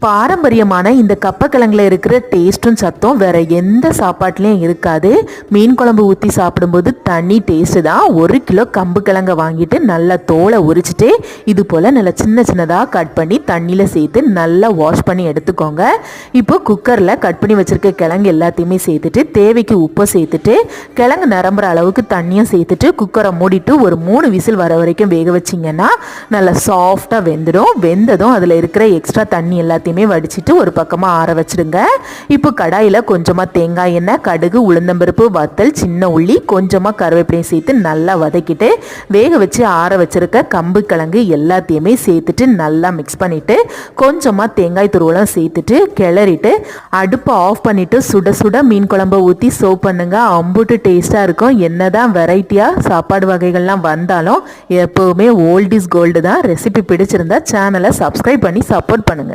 பாரம்பரியமான இந்த கப்பக்கிழங்குல இருக்கிற டேஸ்ட்டும் சத்தும் வேற எந்த சாப்பாட்டுலேயும் இருக்காது. மீன் குழம்பு ஊற்றி சாப்பிடும்போது தனி டேஸ்ட்டு தான். 1 கிலோ கம்பு கிழங்கை வாங்கிட்டு நல்லா தோலை உரிச்சிட்டு இது போல் நல்லா சின்ன சின்னதாக கட் பண்ணி தண்ணியில் சேர்த்து நல்லா வாஷ் பண்ணி எடுத்துக்கோங்க. இப்போ குக்கரில் கட் பண்ணி வச்சுருக்க கிழங்கு எல்லாத்தையுமே சேர்த்துட்டு தேவைக்கு உப்பை சேர்த்துட்டு கிழங்கு நிரம்புற அளவுக்கு தண்ணியும் சேர்த்துட்டு குக்கரை மூடிட்டு ஒரு 3 விசில் வர வரைக்கும் வேக வச்சிங்கன்னா நல்லா சாஃப்டாக வெந்துடும். வெந்ததும் அதில் இருக்கிற எக்ஸ்ட்ரா தண்ணி எல்லாத்தையுமே வடிச்சிட்டு ஒரு பக்கமாக ஆற வச்சிடுங்க. இப்போ கடாயில் கொஞ்சமாக தேங்காய் எண்ணெய், கடுகு, உளுந்தம்பருப்பு, வத்தல், சின்ன உள்ளி, கொஞ்சமாக கருவேப்பிலையும் சேர்த்து நல்லா வதக்கிட்டு வேக வச்சு ஆற வச்சிருக்க கம்பு கிழங்கு எல்லாத்தையுமே சேர்த்துட்டு நல்லா மிக்ஸ் பண்ணிவிட்டு கொஞ்சமாக தேங்காய் துருவலாம் சேர்த்துட்டு கிளறிட்டு அடுப்பை ஆஃப் பண்ணிவிட்டு சுட சுட மீன் குழம்பை ஊற்றி சர்வ் பண்ணுங்க. அம்புட்டு டேஸ்ட்டாக இருக்கும். என்னதான் வெரைட்டியாக சாப்பாடு வகைகள்லாம் வந்தாலும் எப்போவுமே ஓல்ட் இஸ் கோல்டு தான். ரெசிபி பிடிச்சிருந்தா சேனலை சப்ஸ்கிரைப் பண்ணி சப்போர்ட் பண்ணுங்கள்.